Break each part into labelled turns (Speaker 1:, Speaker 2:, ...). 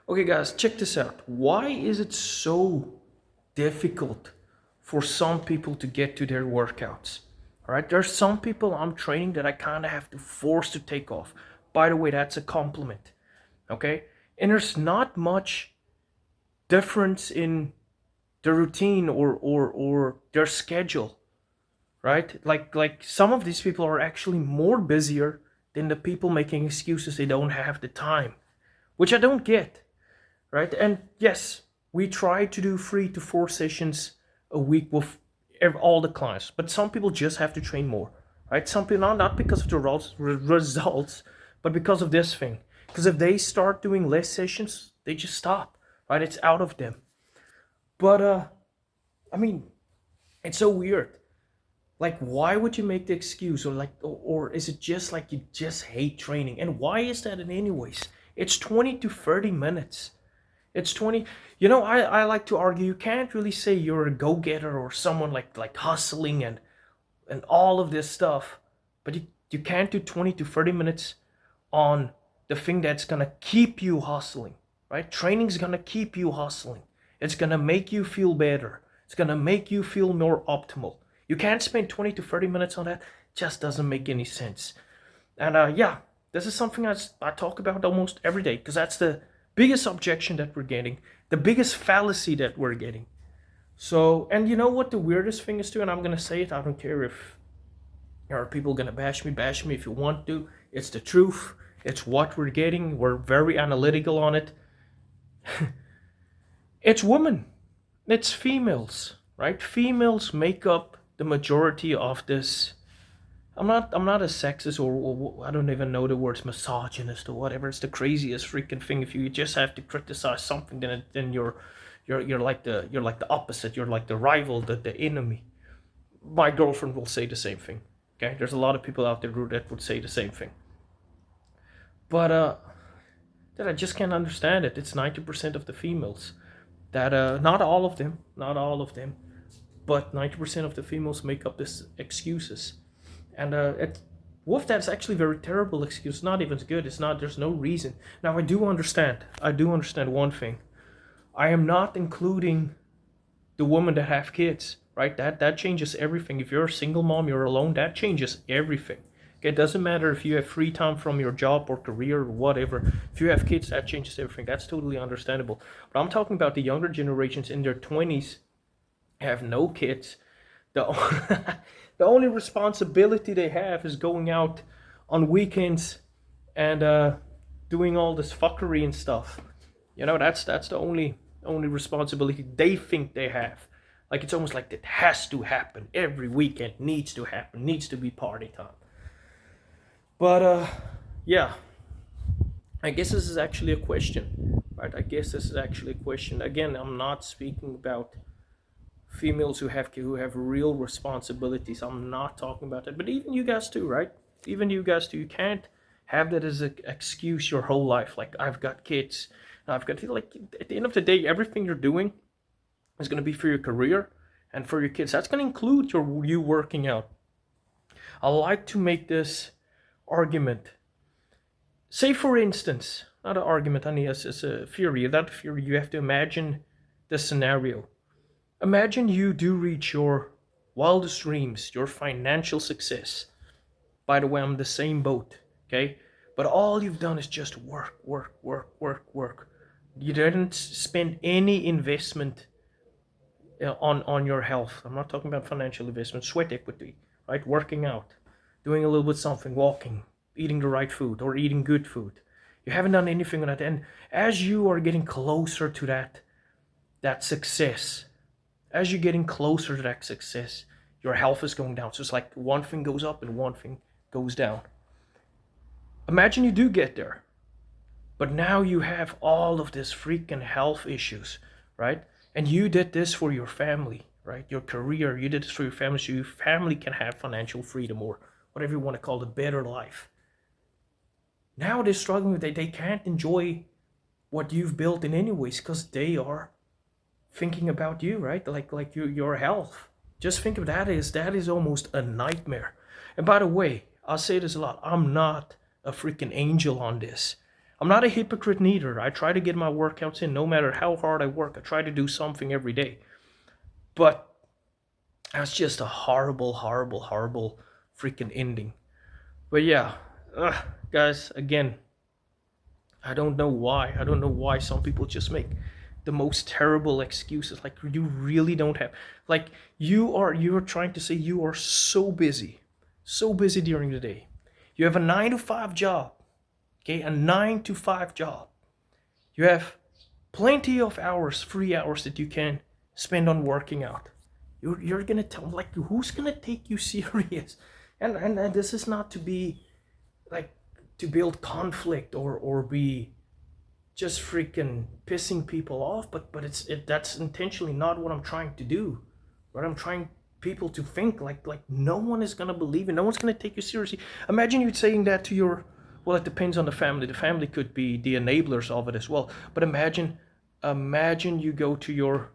Speaker 1: Okay, guys, check this out. Why is it so difficult for some people to get to their workouts? All right, there's some people I'm training that I kind of have to force to take off. By the way, that's a compliment. Okay, and there's not much difference in the routine or their schedule, right? Like some of these people are actually more busier than the people making excuses they don't have the time, which I don't get, right? And yes, we try to do 3 to 4 sessions a week with all the clients, but some people just have to train more, right? Some people not because of the results, but because of this thing. Because if they start doing less sessions, they just stop, right? It's out of them. But I mean, it's so weird. Like, why would you make the excuse, or is it just like you just hate training? And why is that in anyways? It's 20 to 30 minutes. It's 20. I like to argue you can't really say you're a go-getter or someone like hustling and all of this stuff, but you can't do 20 to 30 minutes on the thing that's gonna keep you hustling, right? Training's gonna keep you hustling. It's gonna make you feel better. It's gonna make you feel more optimal. You can't spend 20 to 30 minutes on that. Just doesn't make any sense. And yeah, this is something I talk about almost every day because that's the biggest objection that we're getting, the biggest fallacy that we're getting. So, and you know what the weirdest thing is too, and I'm gonna say it. I don't care if are people gonna bash me if you want to. It's the truth. It's what we're getting. We're very analytical on it. It's women. It's females, right? Females make up the majority of this. I'm not a sexist or I don't even know the words misogynist or whatever. It's the craziest freaking thing. If you just have to criticize something, then you're like the opposite. You're like the rival, the enemy. My girlfriend will say the same thing. Okay, there's a lot of people out there that would say the same thing. But that I just can't understand it. It's 90% of the females that not all of them, but 90% of the females make up this excuses. And with that's actually very terrible excuse. Not even good. It's not. There's no reason. Now I do understand. I do understand one thing. I am not including the women that have kids. Right. That changes everything. If you're a single mom, you're alone. That changes everything. Okay, it doesn't matter if you have free time from your job or career or whatever. If you have kids, that changes everything. That's totally understandable. But I'm talking about the younger generations in their 20s have no kids. The the only responsibility they have is going out on weekends and doing all this fuckery and stuff. That's the only responsibility they think they have. Like it's almost like it has to happen every weekend. Needs to happen. Needs to be party time. But yeah, I guess this is actually a question, right? I guess this is actually a question. Again, I'm not speaking about females who have real responsibilities. I'm not talking about that. But even you guys too, right? Even you guys too. You can't have that as an excuse your whole life. Like I've got kids. I've got like at the end of the day, everything you're doing is going to be for your career and for your kids. That's going to include you working out. I like to make this argument. Say for instance, not an argument, honey, it's a theory. That theory, you have to imagine the scenario. Imagine you do reach your wildest dreams, your financial success. By the way, I'm the same boat, okay? But all you've done is just work, work, work, work, work. You didn't spend any investment on your health. I'm not talking about financial investment, sweat equity, right? Working out, doing a little bit something, walking, eating the right food or eating good food. You haven't done anything on that. And as you are getting closer to that success, as you're getting closer to that success, your health is going down. So it's like one thing goes up and one thing goes down. Imagine you do get there, but now you have all of this freaking health issues, right? And you did this for your family, right? Your career, you did this for your family so your family can have financial freedom or whatever you want to call it, a better life. Now they're struggling with they can't enjoy what you've built in anyways because they are thinking about you, right? Like your health. Just think of that is almost a nightmare. And by the way, I'll say this a lot. I'm not a freaking angel on this. I'm not a hypocrite neither. I try to get my workouts in no matter how hard I work. I try to do something every day. But that's just a horrible, horrible, horrible freaking ending. But yeah, guys, again, I don't know why. I don't know why some people just make the most terrible excuses. Like you really don't have, like you're trying to say you are so busy during the day. You have a 9 to 5 job, okay, a 9 to 5 job. You have plenty of hours, free hours that you can spend on working out. You're gonna tell, like, who's gonna take you serious? And this is not to be like to build conflict or be just freaking pissing people off, but that's intentionally not what I'm trying to do. What I'm trying people to think, like no one is gonna believe it, no one's gonna take you seriously. Imagine you saying that to your, well, it depends on the family. The family could be the enablers of it as well. But imagine you go to your,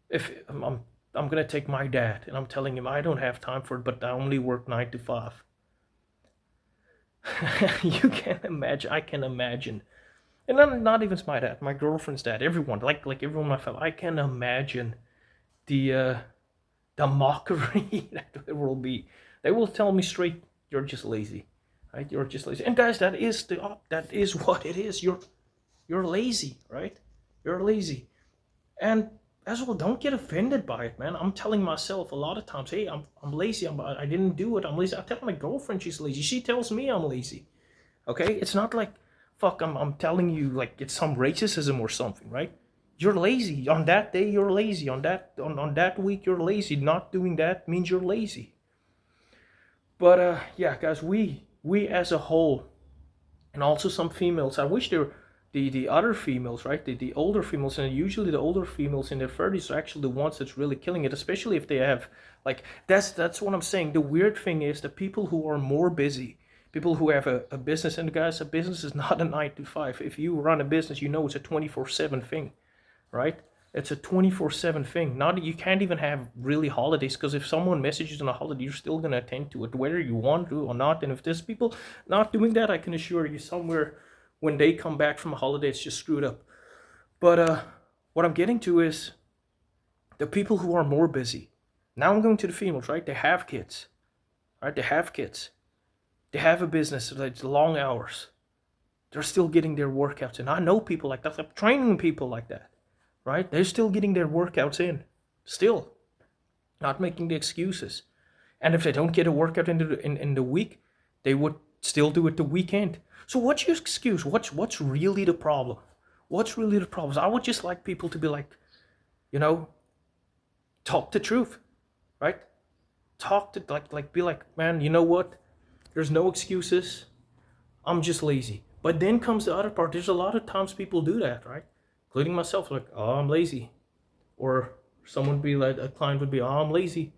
Speaker 1: if I'm gonna take my dad and I'm telling him I don't have time for it, but I only work 9 to 5. You can imagine. I can imagine, and not even my dad, my girlfriend's dad, everyone, like everyone in my family. I can imagine the mockery that it will be. They will tell me straight, "You're just lazy, right? You're just lazy." And guys, that is what it is. You're lazy, right? You're lazy, and as well, don't get offended by it, man. I'm telling myself a lot of times, hey, I'm lazy. I didn't do it. I'm lazy. I tell my girlfriend she's lazy. She tells me I'm lazy. Okay, it's not like, fuck, I'm telling you like it's some racism or something, right? You're lazy. On that day, you're lazy. On that week, you're lazy. Not doing that means you're lazy. But yeah, guys, we as a whole, and also some females. I wish there were the other females, right? The older females, and usually the older females in their 30s are actually the ones that's really killing it, especially if they have, like, that's what I'm saying. The weird thing is the people who are more busy, people who have a business, and guys, a business is not a 9 to 5. If you run a business, you know it's a 24/7 thing, right? It's a 24/7 thing. Not, you can't even have really holidays, because if someone messages on a holiday, you're still gonna attend to it, whether you want to or not. And if there's people not doing that, I can assure you somewhere when they come back from a holiday, it's just screwed up. But what I'm getting to is the people who are more busy. Now I'm going to the females, right? They have kids, right? They have kids. They have a business, it's long hours. They're still getting their workouts in. I know people like that. I'm training people like that, right? They're still getting their workouts in. Still. Not making the excuses. And if they don't get a workout in the week, they would still do it the weekend. So what's your excuse? What's really the problem? What's really the problem? I would just like people to be like, you know, talk the truth, right? Talk to, like be like, man, you know what? There's no excuses. I'm just lazy. But then comes the other part. There's a lot of times people do that, right? Including myself, like, oh, I'm lazy. Or someone would be like, a client would be, oh, I'm lazy.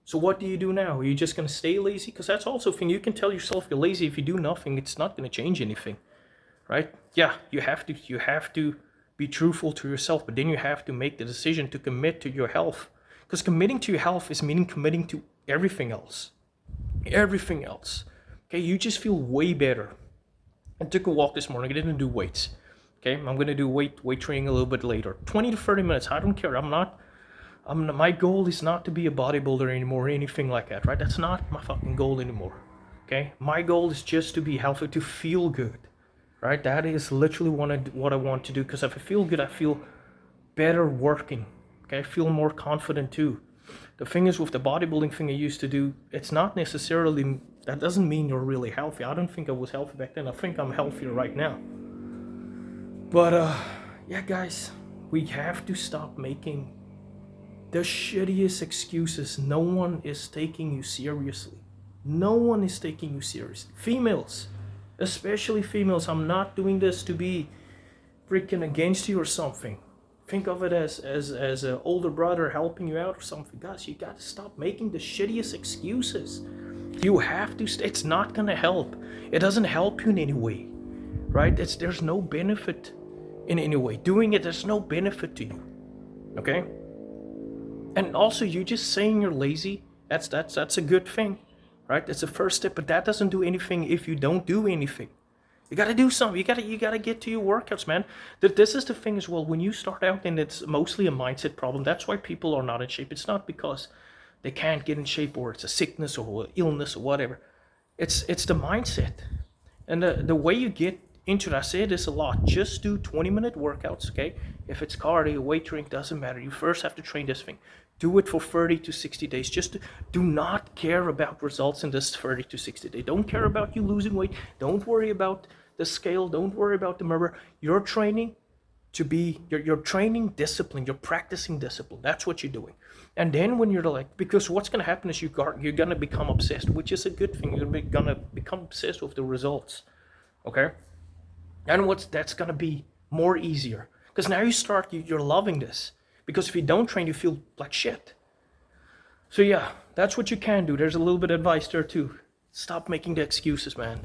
Speaker 1: So what do you do now? Are you just going to stay lazy? Because that's also a thing. You can tell yourself you're lazy. If you do nothing, it's not going to change anything, right? Yeah, you have to be truthful to yourself, but then you have to make the decision to commit to your health. Because committing to your health is meaning committing to everything else. Everything else. Okay, you just feel way better. I took a walk this morning. I didn't do weights. Okay, I'm going to do weight training a little bit later. 20 to 30 minutes. I don't care. My goal is not to be a bodybuilder anymore or anything like that, right? That's not my fucking goal anymore, okay? My goal is just to be healthy, to feel good, right? That is literally what I want to do, because if I feel good, I feel better working, okay? I feel more confident too. The thing is, with the bodybuilding thing I used to do, it's not necessarily, that doesn't mean you're really healthy. I don't think I was healthy back then. I think I'm healthier right now. But, yeah, guys, we have to stop making the shittiest excuses. No one is taking you seriously. No one is taking you seriously. Females, especially females. I'm not doing this to be freaking against you or something. Think of it as an older brother helping you out or something. Guys, you gotta stop making the shittiest excuses. You have to. It's not gonna help. It doesn't help you in any way, right? There's no benefit in any way. Doing it, there's no benefit to you. Okay. And also, you just saying you're lazy, that's a good thing, right? That's the first step, but that doesn't do anything if you don't do anything. You got to do something. You got to get to your workouts, man. This is the thing as well. When you start out, and it's mostly a mindset problem. That's why people are not in shape. It's not because they can't get in shape or it's a sickness or illness or whatever. It's the mindset. And the way you get into it, I say this a lot, just do 20-minute workouts, okay? If it's cardio, weight training, doesn't matter. You first have to train this thing. Do it for 30 to 60 days. Just do not care about results in this 30 to 60 days. Don't care about you losing weight. Don't worry about the scale. Don't worry about the mirror. You're training to be, you're training discipline. You're practicing discipline. That's what you're doing. And then when you're like, because what's going to happen is you're going to become obsessed, which is a good thing. You're going to become obsessed with the results. Okay? And that's going to be more easier. Because now you're loving this. Because if you don't train, you feel like shit. So yeah, that's what you can do. There's a little bit of advice there too. Stop making the excuses, man.